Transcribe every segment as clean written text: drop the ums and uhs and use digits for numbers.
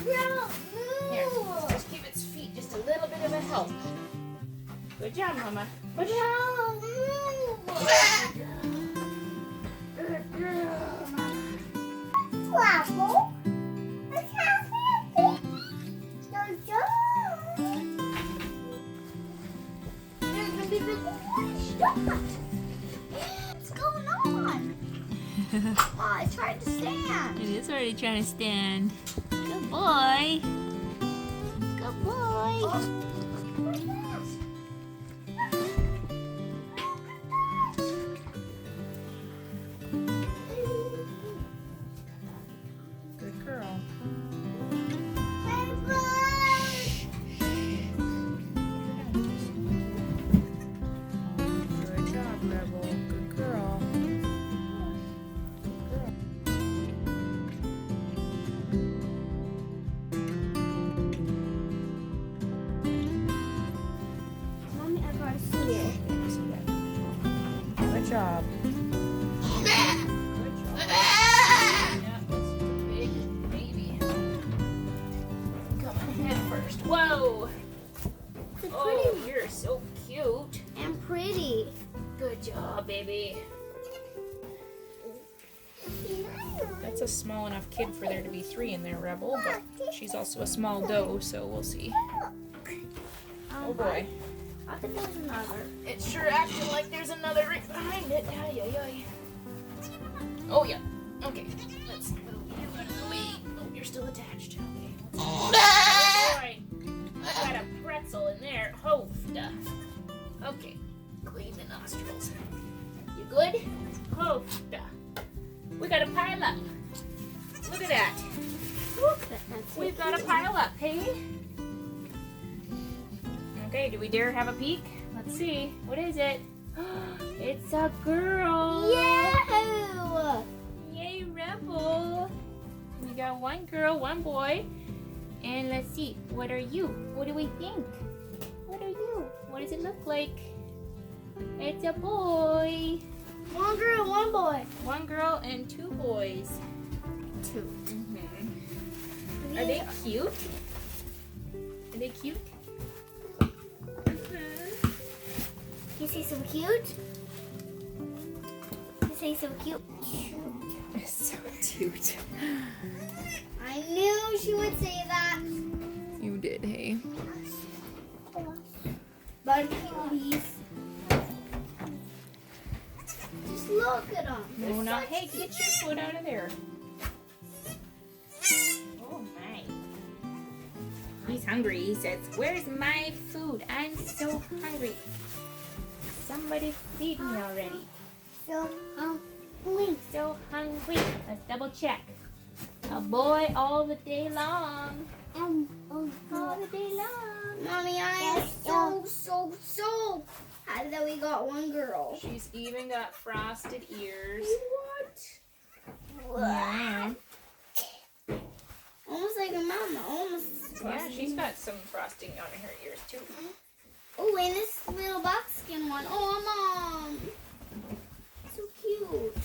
Here, just give its feet just a little bit of a help. Good job, Mama. Push. Good girl. Waffle. Let's have it. Good job. What's going on? Oh, it's trying to stand. It is already trying to stand. Good boy. Good boy. Oh. Good girl. Good job, Rebel. Good girl. Mommy, I gotta see it. Good job. Good job. Yeah, this is a big baby. Come on, head first. Whoa! It's Oh, pretty you're so cute. and pretty. Good job, baby. That's a small enough kid for there to be 3 in there, Rebel, but she's also a small doe, so we'll see. Oh boy. I think there's another. It's sure acting like there's another right behind it. Ay, ay, ay. Oh, yeah. Okay. Let's move you out of the way. Oh, you're still attached. Okay. Oh, boy. I got a pretzel in there. Oh, duh. Okay. Clean the nostrils. You good? Oh, duh. We got a pile up. Look at that. We've got a pile up, hey? Okay, do we dare have a peek? Let's see. What is it? It's a girl. Yeah! Yay, Rebel. We got 1 girl, 1 boy. And let's see. What are you? What do we think? What are you? What does it look like? It's a boy. 1 girl, 1 boy. 1 girl and 2 boys. 2. Are they cute? Are they cute? You say so cute? You say so cute? It's so cute. I knew she would say that. You did, hey? But please. Just look at them. No, not. Hey, get your foot out of there. Oh my. He's hungry. He says, "Where's my food? I'm so hungry. Somebody feed me already. So So hungry." Let's double check. A boy all the day long. All the day long. Mommy, I am so happy that we got 1 girl. She's even got frosted ears. What? Yeah. Almost like a mama. Almost. Yeah, she's got some frosting on her ears too. Oh, and this little buckskin one. Oh, Mom. So cute.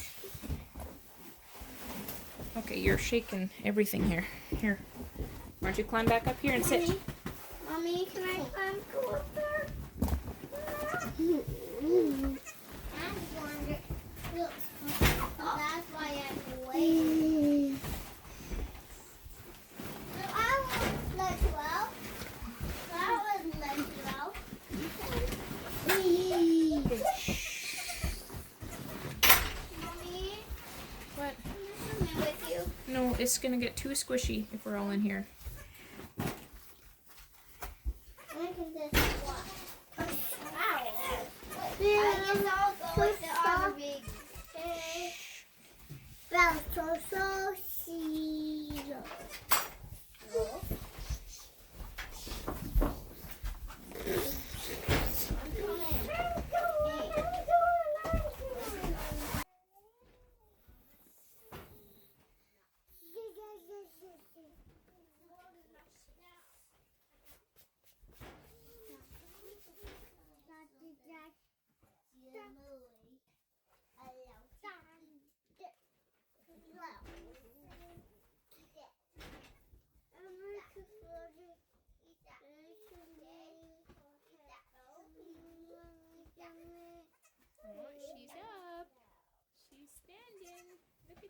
Okay, you're shaking everything here. Here. Why don't you climb back up here and sit? Mommy, can I climb closer? That's why I'm waiting. I won't let you out. I wouldn't let you out. Mommy, What? can I come in with you? No, it's gonna get too squishy if we're all in here. I can just watch. Wow. I guess I'll go with the other big. That's so sweet.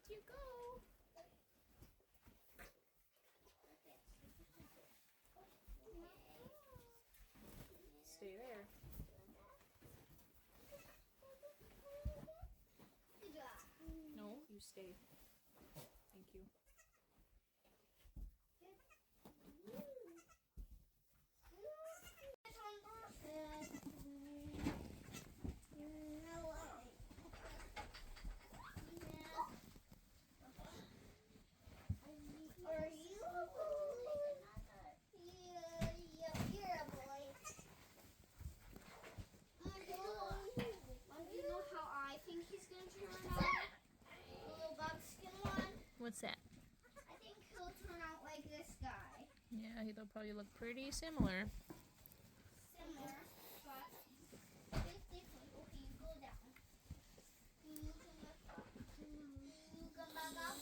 you go. Stay there. No, you stay. Thank you. What's that? I think he'll turn out like this guy. Yeah, they'll probably look pretty similar. Similar, but it's different. Okay, you go down. You come back up. You come back up.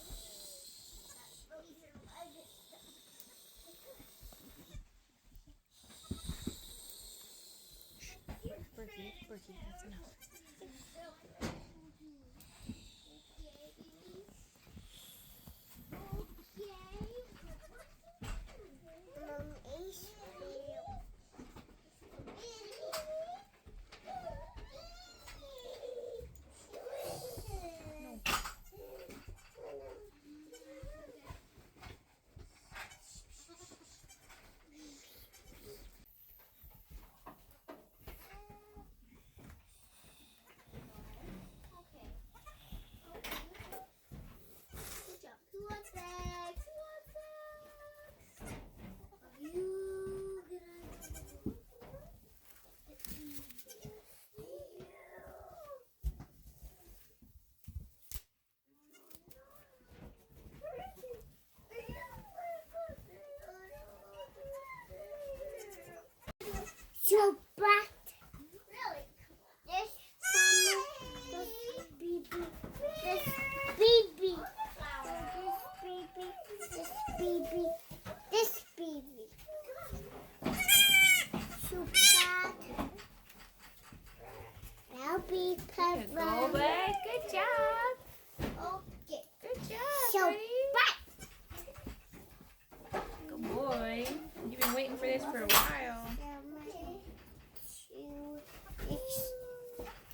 Raise your leg. Berkey, that's enough. So bad. Really? This baby. This baby. This baby. This baby. So bad. Now be perfect. Go back. Good job. Okay. Good job, So buddy. bad. Good boy. You've been waiting for this for a while. It's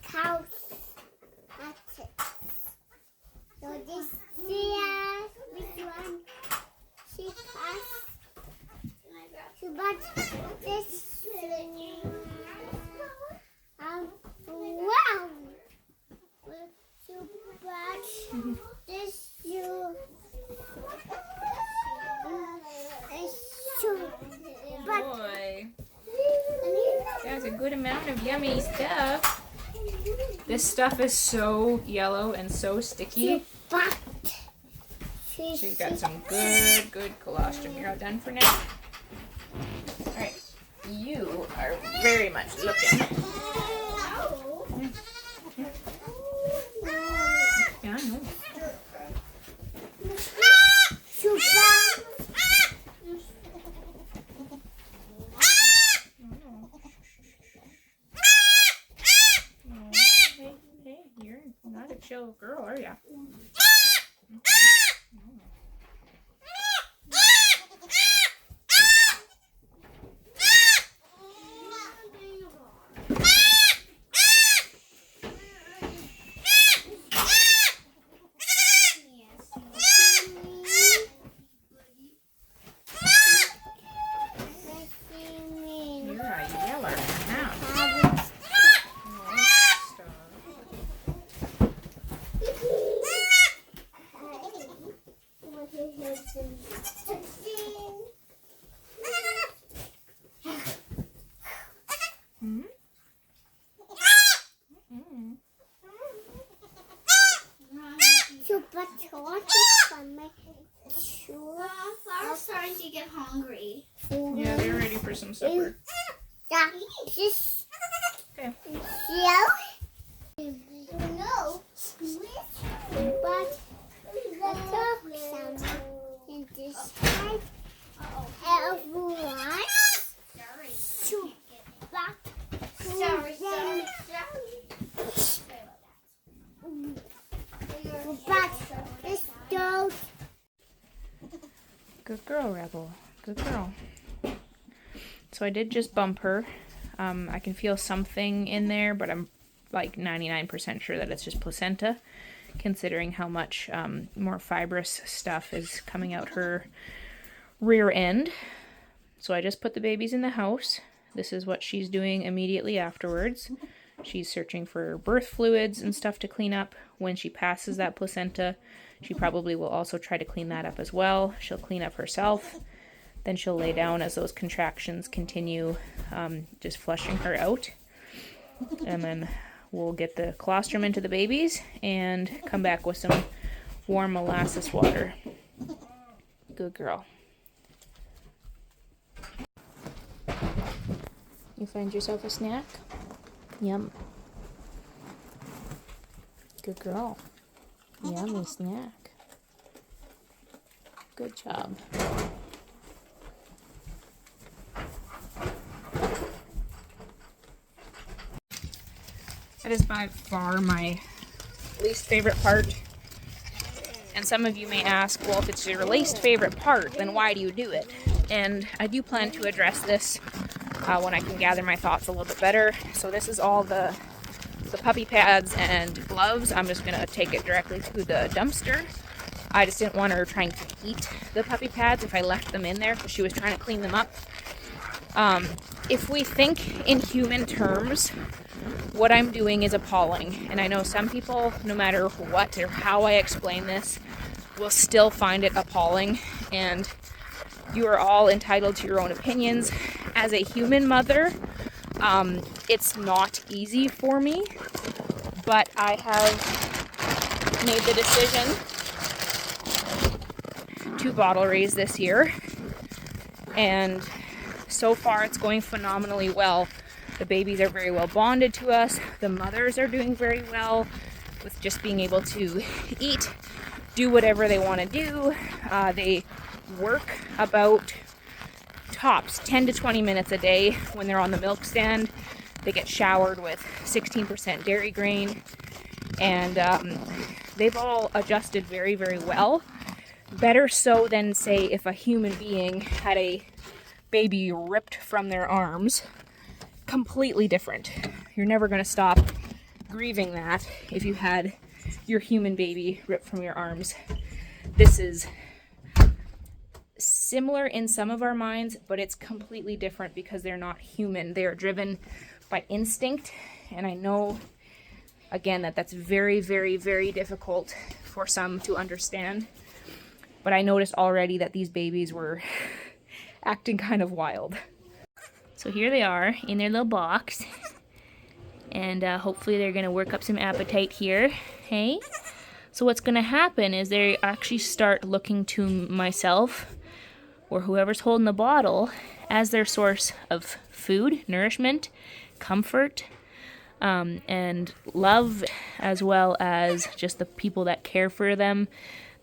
cows. That's it. So this is which one? She has. So but this wow. So but this you. So Good but. boy. That's a good amount of yummy stuff. This stuff is so yellow and so sticky. But She's got some good colostrum. You're all done for now? Alright. You are very much looking. Yeah, I know. Hey, you're not a chill girl, are ya? You're a yeller now. Flower's starting to get hungry. Yeah, they're ready for some supper. Okay. No, but the dog sound in this side. Everyone. So back. Sorry. But this girl, Rebel. Good girl. So I did just bump her. I can feel something in there, but I'm like 99% sure that it's just placenta, considering how much more fibrous stuff is coming out her rear end. So I just put the babies in the house. This is what she's doing immediately afterwards. She's searching for birth fluids and stuff to clean up. When she passes that placenta, she probably will also try to clean that up as well. She'll clean up herself. Then she'll lay down as those contractions continue, just flushing her out. And then we'll get the colostrum into the babies and come back with some warm molasses water. Good girl. You find yourself a snack? Yum. Good girl. Yummy snack. Good job. That is by far my least favorite part. And some of you may ask, well, if it's your least favorite part, then why do you do it? And I do plan to address this when I can gather my thoughts a little bit better. So this is all the puppy pads and gloves. I'm just going to take it directly to the dumpster. I just didn't want her trying to eat the puppy pads if I left them in there, because she was trying to clean them up. If we think in human terms, what I'm doing is appalling. And I know some people, no matter what or how I explain this, will still find it appalling. And you are all entitled to your own opinions. As a human mother, it's not easy for me, but I have made the decision to bottle raise this year, and so far it's going phenomenally well. The babies are very well bonded to us. The mothers are doing very well with just being able to eat, do whatever they want to do. They work about tops 10 to 20 minutes a day when they're on the milk stand. They get showered with 16% dairy grain, and they've all adjusted very, very well. Better so than, say, if a human being had a baby ripped from their arms. Completely different. You're never going to stop grieving that if you had your human baby ripped from your arms. This is similar in some of our minds, but it's completely different because they're not human. They are driven by instinct, and I know, again, that that's very, very, very difficult for some to understand. But I noticed already that these babies were acting kind of wild. So here they are in their little box, and hopefully they're going to work up some appetite here. Hey? So what's going to happen is they actually start looking to myself or whoever's holding the bottle as their source of food, nourishment, comfort, and love, as well as just the people that care for them.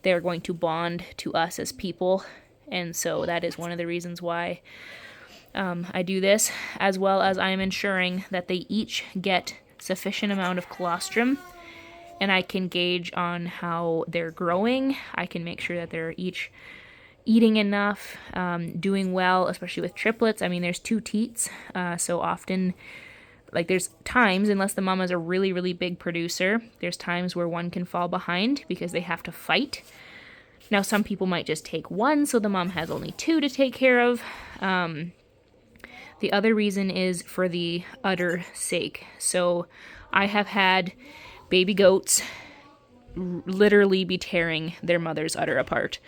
They're going to bond to us as people, and so that is one of the reasons why I do this, as well as I'm ensuring that they each get sufficient amount of colostrum, and I can gauge on how they're growing. I can make sure that they're each eating enough, doing well, especially with triplets. I mean, there's 2 teats, so often, like, there's times, unless the mama's a really, really big producer, there's times where one can fall behind because they have to fight. Now, some people might just take 1, so the mom has only 2 to take care of. The other reason is for the udder sake. So I have had baby goats literally be tearing their mother's udder apart.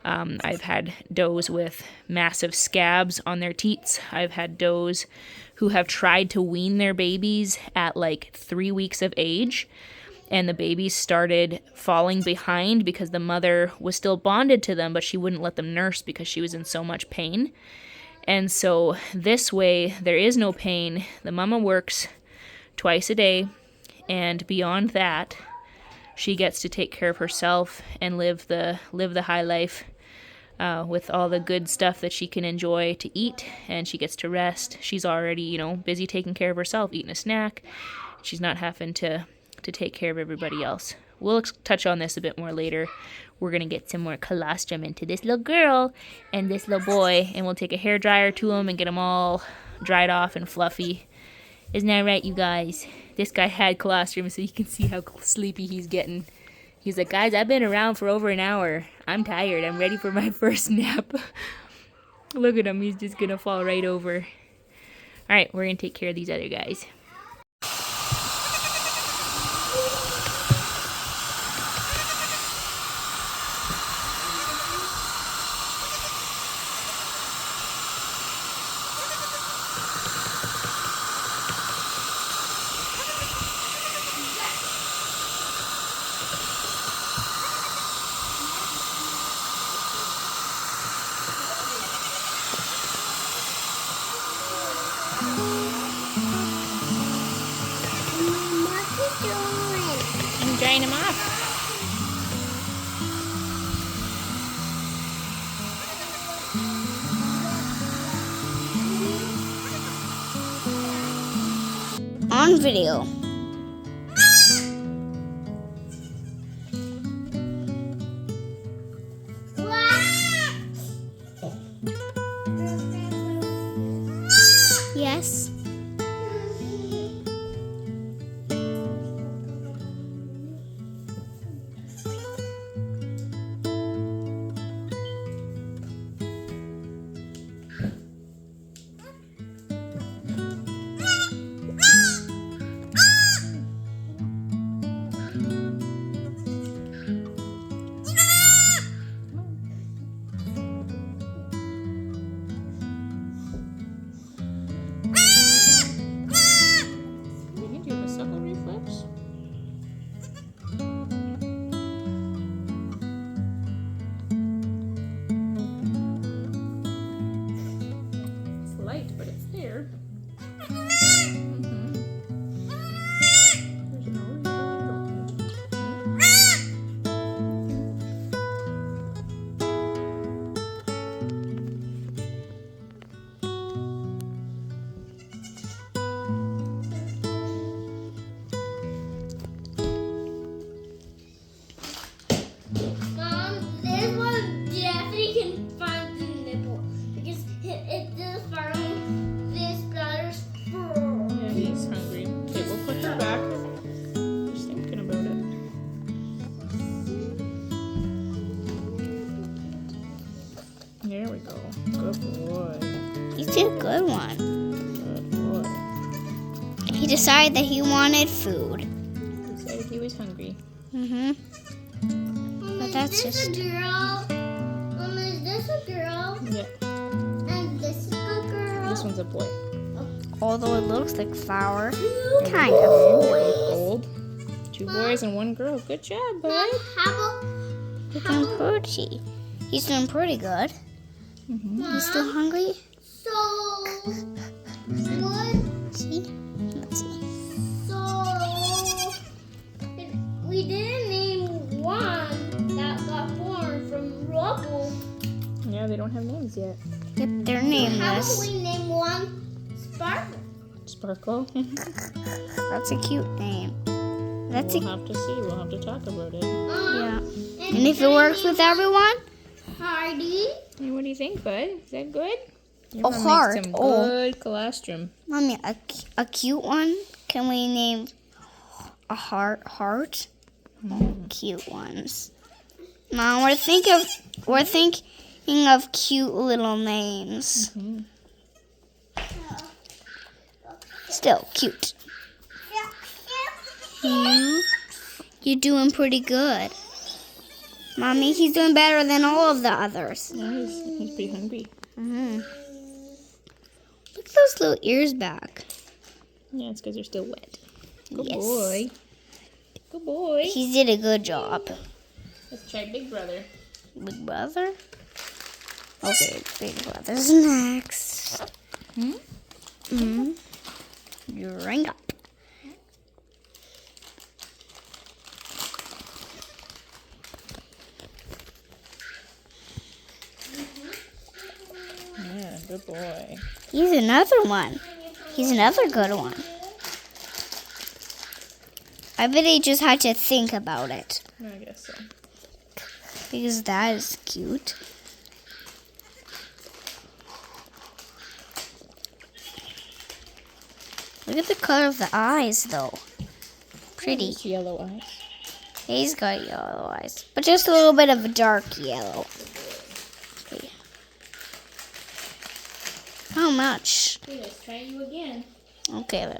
I've had does with massive scabs on their teats. I've had does who have tried to wean their babies at like 3 weeks of age, and the babies started falling behind because the mother was still bonded to them, but she wouldn't let them nurse because she was in so much pain. And so this way, there is no pain. The mama works twice a day, and beyond that, she gets to take care of herself and live the high life with all the good stuff that she can enjoy to eat, and she gets to rest. She's already, busy taking care of herself, eating a snack. She's not having to take care of everybody else. We'll touch on this a bit more later we're gonna get some more colostrum into this little girl and this little boy, and we'll take a hair dryer to them and get them all dried off and fluffy. Isn't that right, you guys? This guy had colostrum, so you can see how sleepy he's getting. He's like, guys, I've been around for over an hour. I'm tired. I'm ready for my first nap. Look at him. He's just gonna fall right over. All right, we're gonna take care of these other guys. I'm drying them off. On video. Yes. But it's there. Mom, this one definitely can find the nipple because it does find this bladder's full. Yeah, he's hungry. Okay, we'll put her back. Just thinking about it. There we go. Good boy. You did a good one. Good boy. He decided that he wanted food. He said he was hungry. Mm-hmm. But that's just a girl. Mama, is this a girl? Yeah. And this is a girl. This one's a boy. Although it looks like flour. They're Kind both of. gold. 2 boys and 1 girl. Good job, bud. He's doing pretty. He's doing pretty good. He's still hungry? So, what? See? Let's see. So, we didn't name one that got born from rubble. Yeah, they don't have names yet. Yep, they're nameless. How about we name one Sparkle? Sparkle. That's a cute name. That's We'll have to see. We'll have to talk about it. yeah. And if it works with everyone? Hardy. Hey, what do you think, bud? Is that good? Your A mom heart. makes some Oh. good colostrum. Mommy, a cute one? Can we name a heart? Cute ones. Mom, we're thinking of cute little names. Still cute. You're doing pretty good. Mommy, he's doing better than all of the others. Yeah, he's pretty hungry. Look at those little ears back. Yeah, it's because they're still wet. Good Yes. boy. Good boy. He did a good job. Let's try Big Brother. Big brother? Okay, big brother's next. Drink up. Yeah, good boy. He's another one. He's another good one. I bet he just had to think about it. I guess so. Because that is cute. Look at the color of the eyes, though. Pretty. Just yellow eyes. He's got yellow eyes, but just a little bit of a dark yellow. Okay. How much? Okay, let's try you again. Okay.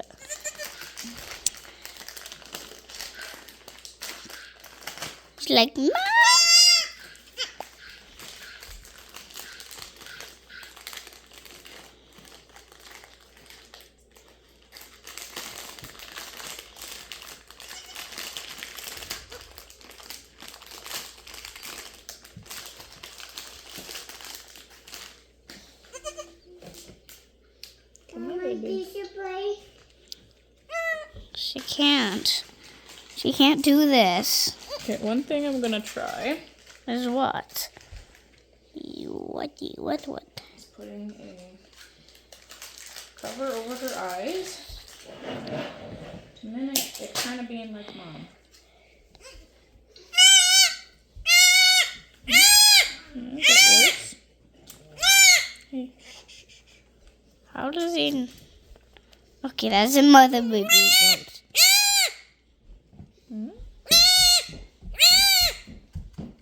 She's like, "Mom!" She can't. She can't do this. Okay, one thing I'm gonna try Is what? What? is putting a cover over her eyes. And then it kind of being like mom. Yeah, that works. Hey. How does he? Okay, that's a mother baby goat. Hmm?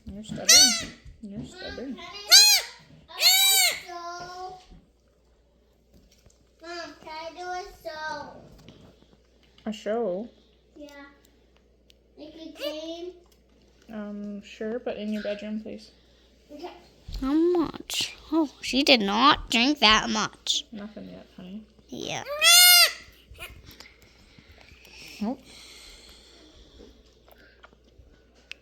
You're stubborn. You're stubborn. Mom, can I do a show? A show? Yeah. Like a game? Sure, but in your bedroom, please. Okay. How much? Oh, she did not drink that much. Nothing yet, honey. Yeah. Nope.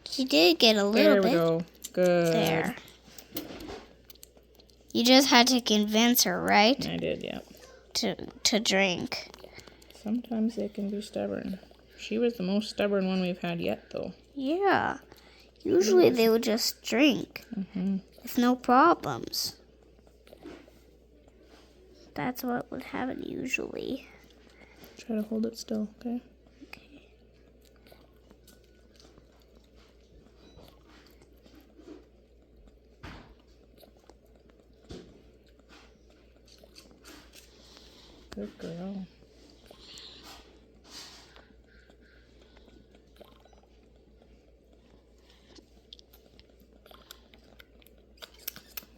She did get a little There we bit. go. Good. There. You just had to convince her, right? I did, yeah. To drink. Sometimes they can be stubborn. She was the most stubborn one we've had yet, though. Yeah. Usually they would just drink Mm-hmm. with no problems. That's what would happen usually. Try to hold it still, okay? Okay. Good girl.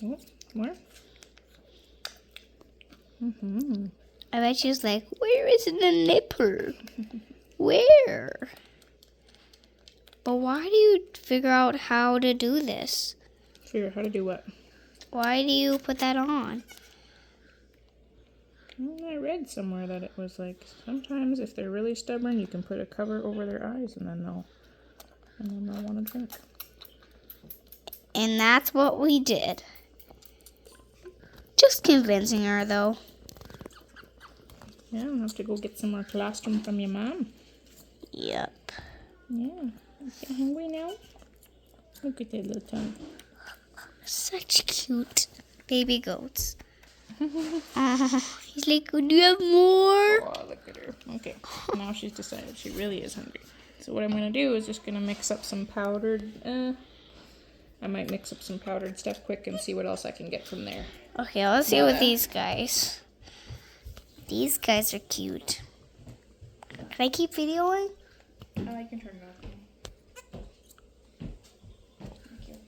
Oh, more? Mm-hmm. I bet she was like, where is the nipple? Where? But why do you figure out how to do this? Figure out how to do what? Why do you put that on? I read somewhere that it was like sometimes if they're really stubborn, you can put a cover over their eyes and then they'll want to drink. And that's what we did. Just convincing her, though. Yeah, I'll have to go get some more colostrum from your mom. Yep. Yeah. You hungry now? Look at that little tongue. Such cute baby goats. He's like, do you have more? Oh, look at her. Okay, now she's decided she really is hungry. So what I'm going to do is just going to mix up some powdered, I might mix up some powdered stuff quick and see what else I can get from there. Okay, let's see with these guys. These guys are cute. Can I keep videoing? Oh, I can turn it off. Thank you.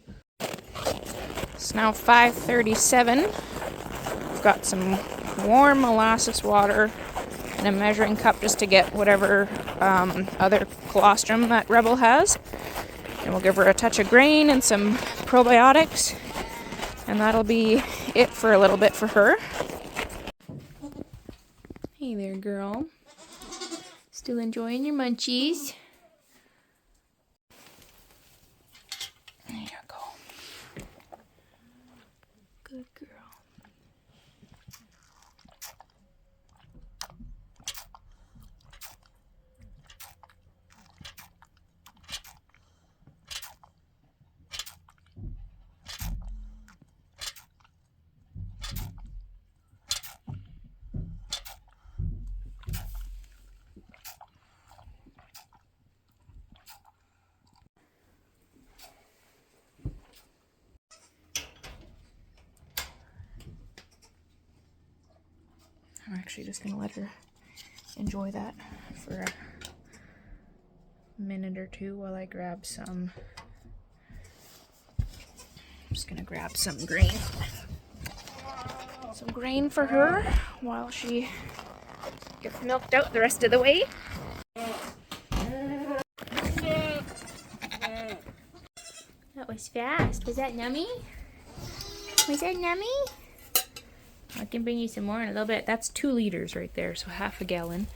It's now 5:37. I've got some warm molasses water in a measuring cup just to get whatever other colostrum that Rebel has. And we'll give her a touch of grain and some probiotics. And that'll be it for a little bit for her. Hey there, girl. Still enjoying your munchies? There you go. Good girl. I'm actually just gonna let her enjoy that for a minute or two while I grab some. I'm just gonna grab some grain. Some grain for her while she gets milked out the rest of the way. That was fast. Was that yummy? Was that yummy? I can bring you some more in a little bit. That's 2 liters right there, so half a gallon.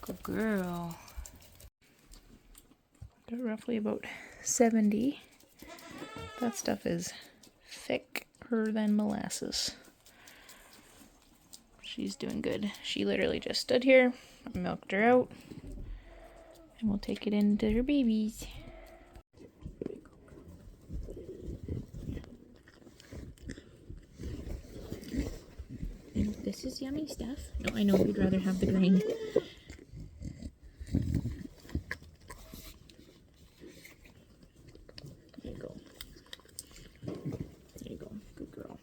Good girl. Got roughly about 70. That stuff is thicker than molasses. She's doing good. She literally just stood here, milked her out, and we'll take it into her babies. This is yummy stuff. No, I know you'd rather have the grain. There you go. There you go. Good girl.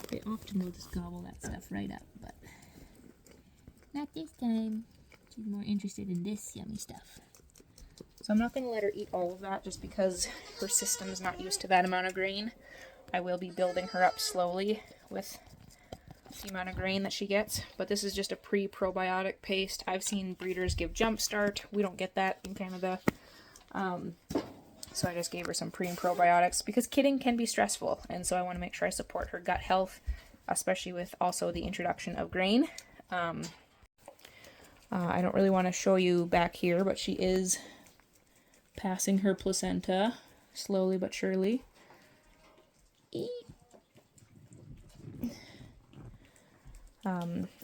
They often will just gobble that stuff right up, but not this time. She's more interested in this yummy stuff. So I'm not going to let her eat all of that just because her system's not used to that amount of grain. I will be building her up slowly with the amount of grain that she gets, but this is just a pre-probiotic paste. I've seen breeders give Jumpstart. We don't get that in Canada. So I just gave her some pre and probiotics because kidding can be stressful, and so I want to make sure I support her gut health, especially with also the introduction of grain. I don't really want to show you back here, but she is passing her placenta slowly but surely.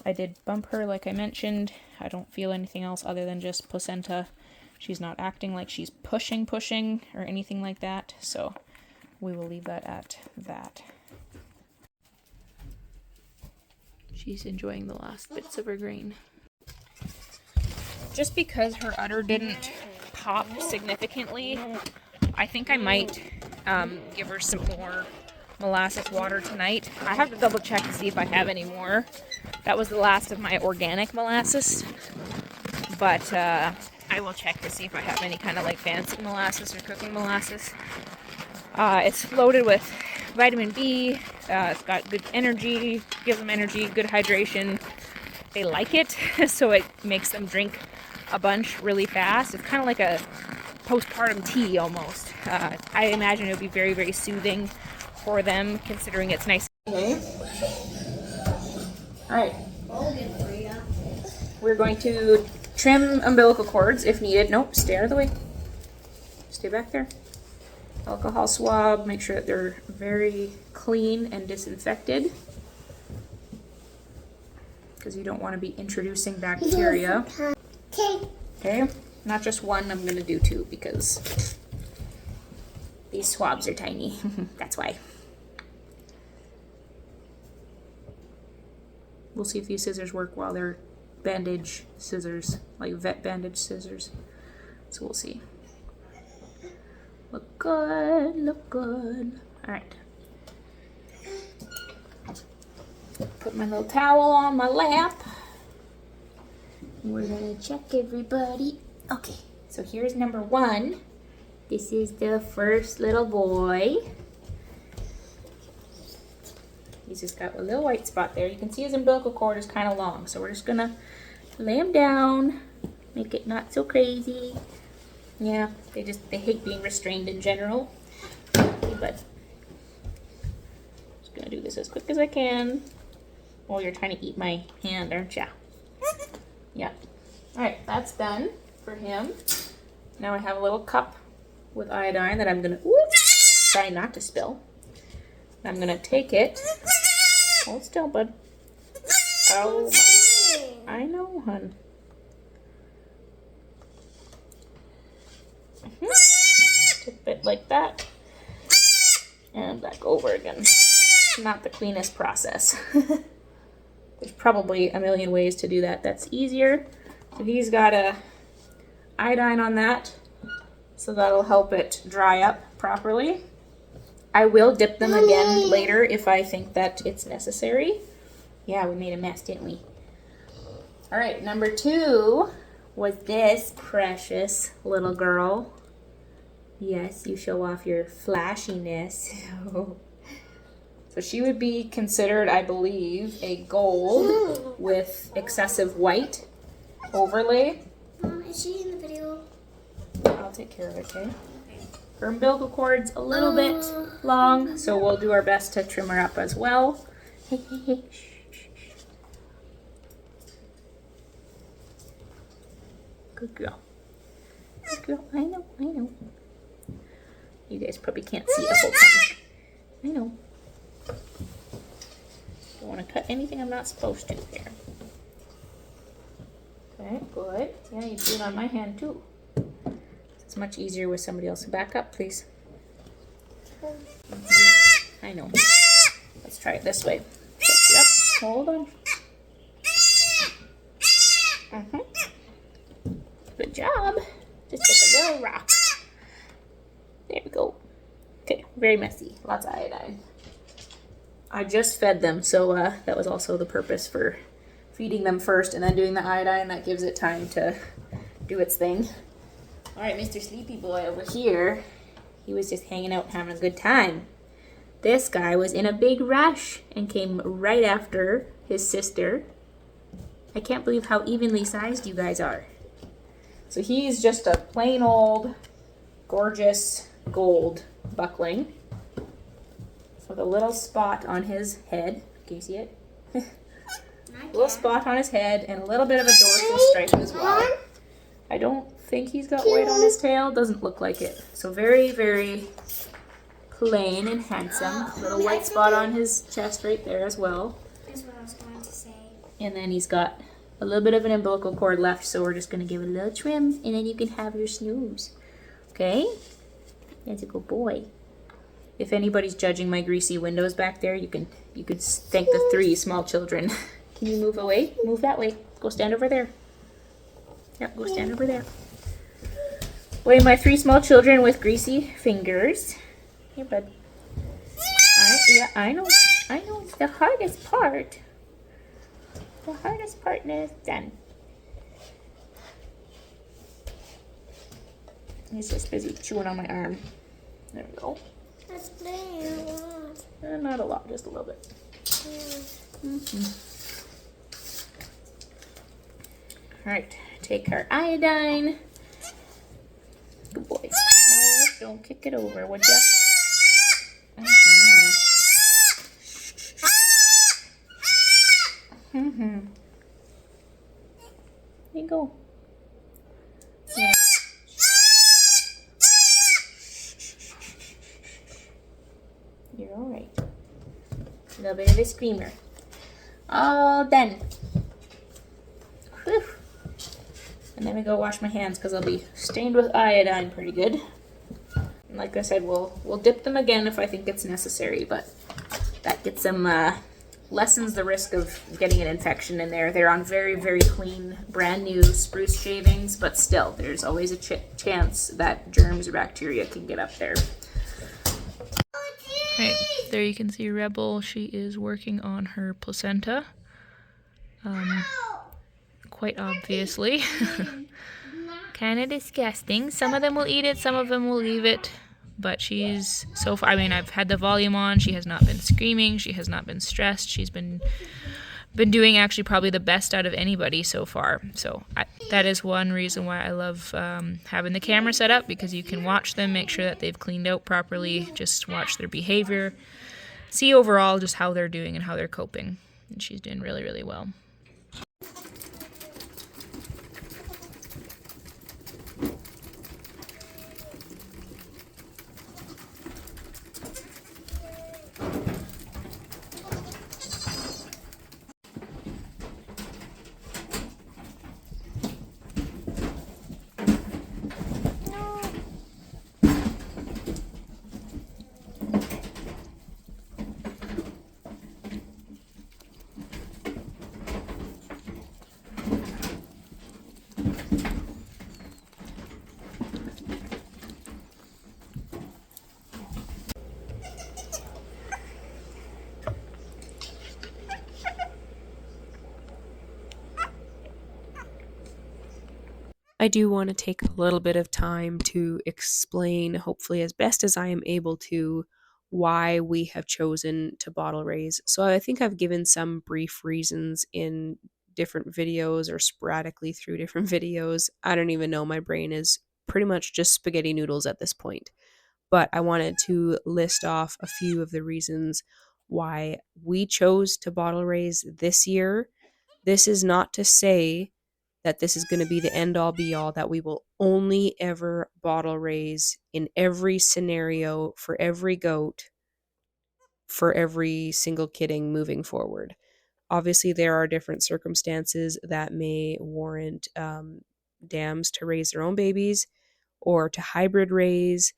I did bump her like I mentioned. I don't feel anything else other than just placenta. She's not acting like she's pushing or anything like that, so we will leave that at that. She's enjoying the last bits of her grain. Just because her udder didn't pop significantly, I think I might give her some more molasses water tonight. I have to double check to see if I have any more. That was the last of my organic molasses, but I will check to see if I have any kind of like fancy molasses or cooking molasses. It's loaded with vitamin B. It's got good energy, gives them energy, good hydration. They like it, so it makes them drink a bunch really fast. It's kind of like a postpartum tea almost. I imagine it would be very, very soothing for them, considering it's nice. Okay. All right. We're going to trim umbilical cords if needed. Nope, stay out of the way. Stay back there. Alcohol swab, make sure that they're very clean and disinfected, because you don't want to be introducing bacteria. Okay, not just one, I'm going to do 2 because these swabs are tiny. That's why. We'll see if these scissors work while they're bandage scissors, like vet bandage scissors. So we'll see. Look good, look good. All right. Put my little towel on my lap. We're gonna check everybody. Okay, so here's number 1. This is the first little boy. He's just got a little white spot there. You can see his umbilical cord is kind of long, so we're just gonna lay him down, make it not so crazy. Yeah, they hate being restrained in general. Okay, but just gonna do this as quick as I can. Oh, you're trying to eat my hand, aren't ya? Yeah. All right, that's done for him. Now I have a little cup with iodine that I'm gonna try not to spill. I'm gonna take it. Hold still, bud. Oh, my. I know, hun. Tip it like that. And back over again. Not the cleanest process. There's probably a million ways to do that that's easier. So he's got a iodine on that, so that'll help it dry up properly. I will dip them again later if I think that it's necessary. Yeah, we made a mess, didn't we? All right, number 2 was this precious little girl. Yes, you show off your flashiness. So she would be considered, I believe, a gold with excessive white overlay. Is she in the video? I'll take care of it, okay? Her umbilical cord's a little bit long, so we'll do our best to trim her up as well. Hey, hey, hey. Shh, shh, shh. Good girl. Good girl. I know, I know. You guys probably can't see the whole time. I know. Don't want to cut anything I'm not supposed to there. Okay, good. Yeah, you do it on my hand too. It's much easier with somebody else. Back up, please. I know. Let's try it this way. Pick you up. Hold on. Good job. Just take a little rock. There we go. Okay, very messy. Lots of iodine. I just fed them, so that was also the purpose for feeding them first and then doing the iodine. That gives it time to do its thing. All right, Mr. Sleepy Boy over here, he was just hanging out having a good time. This guy was in a big rush and came right after his sister. I can't believe how evenly sized you guys are. So he's just a plain old, gorgeous gold buckling with a little spot on his head. Can you see it? A little spot on his head and a little bit of a dorsal stripe as well. I don't think he's got white on his tail. Doesn't look like it. So very, very plain and handsome. Little white spot on his chest right there as well. That's what I was going to say. And then he's got a little bit of an umbilical cord left, so we're just going to give it a little trim, and then you can have your snooze. Okay? That's a good boy. If anybody's judging my greasy windows back there, you can thank the 3 small children. Can you move away? Move that way. Go stand over there. Yep, go stand over there. Wait, my 3 small children with greasy fingers. Here, bud. I know. It's the hardest part. The hardest part is done. He's just busy chewing on my arm. There we go. That's playing a lot. Not a lot, just a little bit. All right, take our iodine. Good boy. No, don't kick it over, would ya? There you go. Yeah. You're all right. A little bit of a screamer. All done. Whew. And then we go wash my hands because they'll be stained with iodine pretty good. And like I said, we'll dip them again if I think it's necessary, but that gets them lessens the risk of getting an infection in there. They're on very, very clean, brand new spruce shavings, but still, there's always a chance that germs or bacteria can get up there. Okay, there you can see Rebel. She is working on her placenta. Quite obviously. Kind of disgusting. Some of them will eat it, some of them will leave it. But she's, so far, I mean, I've had the volume on. She has not been screaming. She has not been stressed. She's been doing actually probably the best out of anybody so far. So that is one reason why I love having the camera set up, because you can watch them, make sure that they've cleaned out properly, just watch their behavior, see overall just how they're doing and how they're coping. And she's doing really, really well. I do want to take a little bit of time to explain, hopefully as best as I am able to, why we have chosen to bottle raise. So I think I've given some brief reasons in different videos or sporadically through different videos. I don't even know. My brain is pretty much just spaghetti noodles at this point. But I wanted to list off a few of the reasons why we chose to bottle raise this year. This is not to say that this is going to be the end all be all, that we will only ever bottle raise in every scenario for every goat for every single kidding moving forward. Obviously, there are different circumstances that may warrant dams to raise their own babies or to hybrid raise.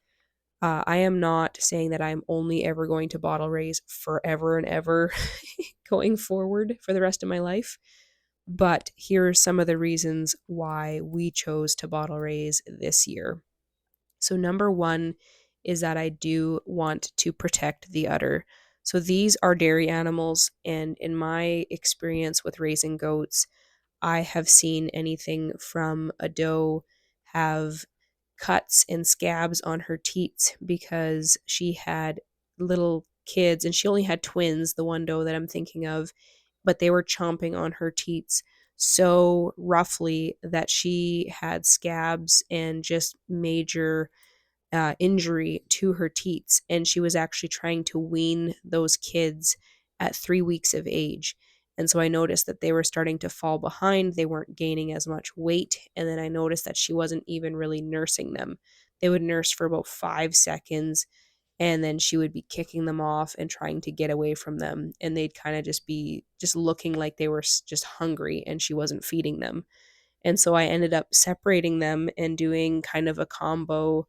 I am not saying that I'm only ever going to bottle raise forever and ever going forward for the rest of my life. But here are some of the reasons why we chose to bottle raise this year. So, number one is that I do want to protect the udder. So, these are dairy animals, and in my experience with raising goats, I have seen anything from a doe have cuts and scabs on her teats because she had little kids and she only had twins, the one doe that I'm thinking of, but they were chomping on her teats so roughly that she had scabs and just major injury to her teats. And she was actually trying to wean those kids at 3 weeks of age. And so I noticed that they were starting to fall behind. They weren't gaining as much weight. And then I noticed that she wasn't even really nursing them. They would nurse for about 5 seconds and then she would be kicking them off and trying to get away from them. And they'd kind of just be just looking like they were just hungry and she wasn't feeding them. And so I ended up separating them and doing kind of a combo.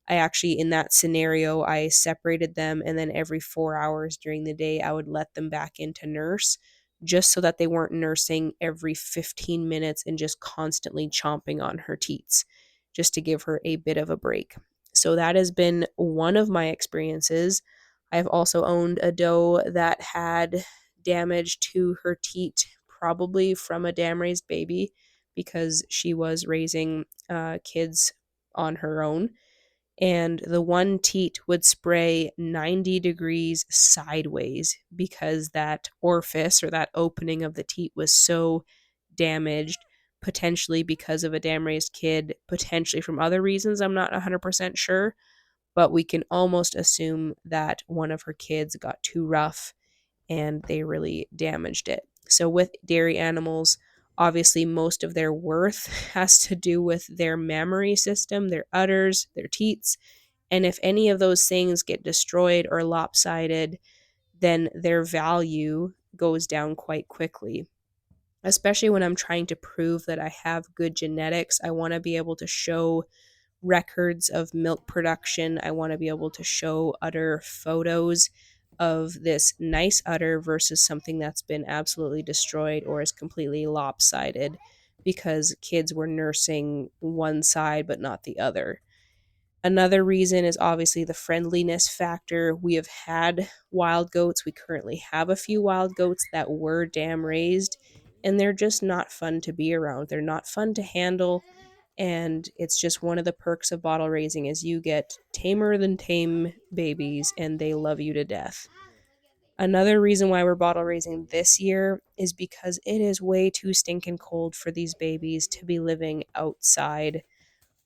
I actually, in that scenario, I separated them, and then every 4 hours during the day, I would let them back into nurse just so that they weren't nursing every 15 minutes and just constantly chomping on her teats, just to give her a bit of a break. So that has been one of my experiences. I've also owned a doe that had damage to her teat, probably from a dam raised baby, because she was raising kids on her own, and the one teat would spray 90 degrees sideways because that orifice or that opening of the teat was so damaged, potentially because of a dam raised kid, potentially from other reasons. I'm not 100% sure, but we can almost assume that one of her kids got too rough and they really damaged it. So, with dairy animals, obviously, most of their worth has to do with their mammary system, their udders, their teats. And if any of those things get destroyed or lopsided, then their value goes down quite quickly. Especially when I'm trying to prove that I have good genetics, I want to be able to show records of milk production. I want to be able to show udder photos of this nice udder versus something that's been absolutely destroyed or is completely lopsided because kids were nursing one side but not the other. Another reason is obviously the friendliness factor. We have had wild goats. We currently have a few wild goats that were dam raised, and they're just not fun to be around. They're not fun to handle, and it's just one of the perks of bottle raising is you get tamer than tame babies, and they love you to death. Another reason why we're bottle raising this year is because it is way too stinking cold for these babies to be living outside,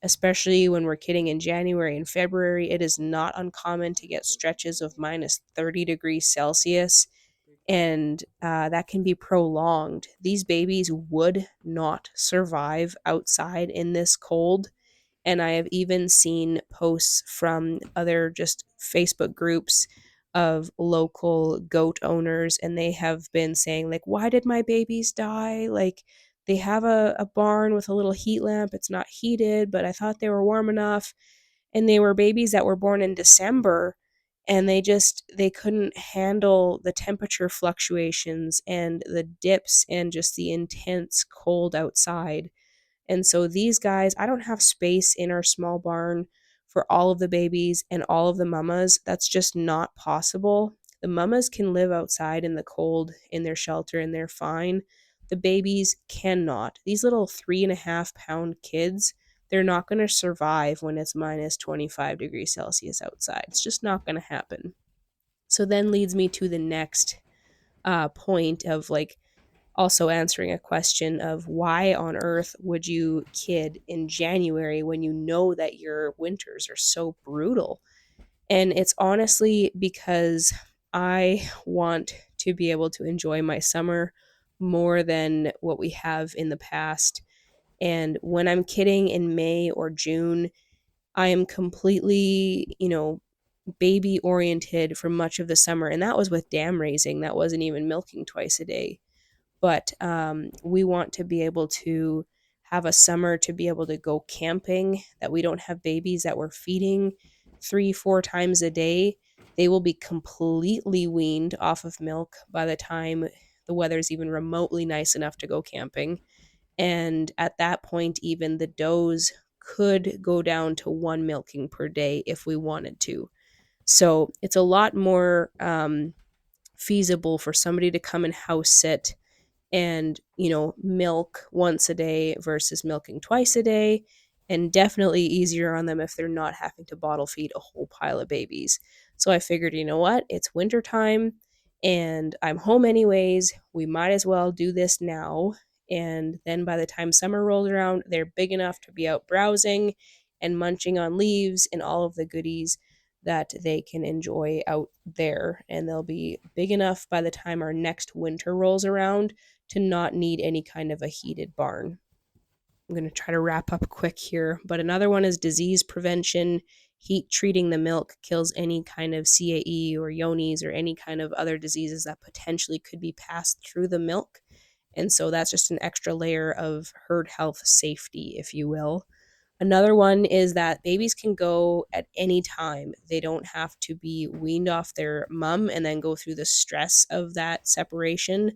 especially when we're kidding in January and February. It is not uncommon to get stretches of minus 30 degrees Celsius, and that can be prolonged. These babies would not survive outside in this cold. And I have even seen posts from other just Facebook groups of local goat owners, and they have been saying, like, why did my babies die? Like, they have a barn with a little heat lamp. It's not heated, but I thought they were warm enough. And they were babies that were born in December, and they couldn't handle the temperature fluctuations and the dips and just the intense cold outside. And so these guys, I don't have space in our small barn for all of the babies and all of the mamas. That's just not possible. The mamas can live outside in the cold in their shelter and they're fine. The babies cannot. These little 3.5 pound kids, they're not going to survive when it's minus 25 degrees Celsius outside. It's just not going to happen. So then leads me to the next point of like also answering a question of why on earth would you kid in January when you know that your winters are so brutal? And it's honestly because I want to be able to enjoy my summer more than what we have in the past. And when I'm kidding in May or June, I am completely, baby oriented for much of the summer. And that was with dam raising. That wasn't even milking twice a day. But we want to be able to have a summer to be able to go camping, that we don't have babies that we're feeding 3-4 times a day. They will be completely weaned off of milk by the time the weather's even remotely nice enough to go camping. And at that point, even the does could go down to 1 milking per day if we wanted to. So it's a lot more feasible for somebody to come and house sit and milk once a day versus milking twice a day, and definitely easier on them if they're not having to bottle feed a whole pile of babies. So I figured, you know what, it's winter time and I'm home anyways, we might as well do this now. And then by the time summer rolls around, they're big enough to be out browsing and munching on leaves and all of the goodies that they can enjoy out there. And they'll be big enough by the time our next winter rolls around to not need any kind of a heated barn. I'm going to try to wrap up quick here, but another one is disease prevention. Heat treating the milk kills any kind of CAE or Yonis or any kind of other diseases that potentially could be passed through the milk. And so that's just an extra layer of herd health safety, if you will. Another one is that babies can go at any time. They don't have to be weaned off their mum and then go through the stress of that separation.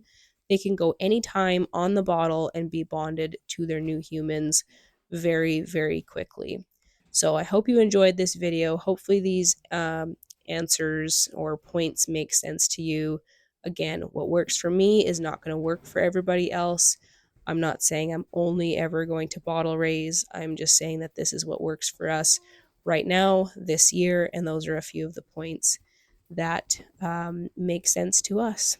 They can go anytime on the bottle and be bonded to their new humans very, very quickly. So I hope you enjoyed this video. Hopefully these answers or points make sense to you. Again, what works for me is not going to work for everybody else. I'm not saying I'm only ever going to bottle raise. I'm just saying that this is what works for us right now, this year, and those are a few of the points that make sense to us.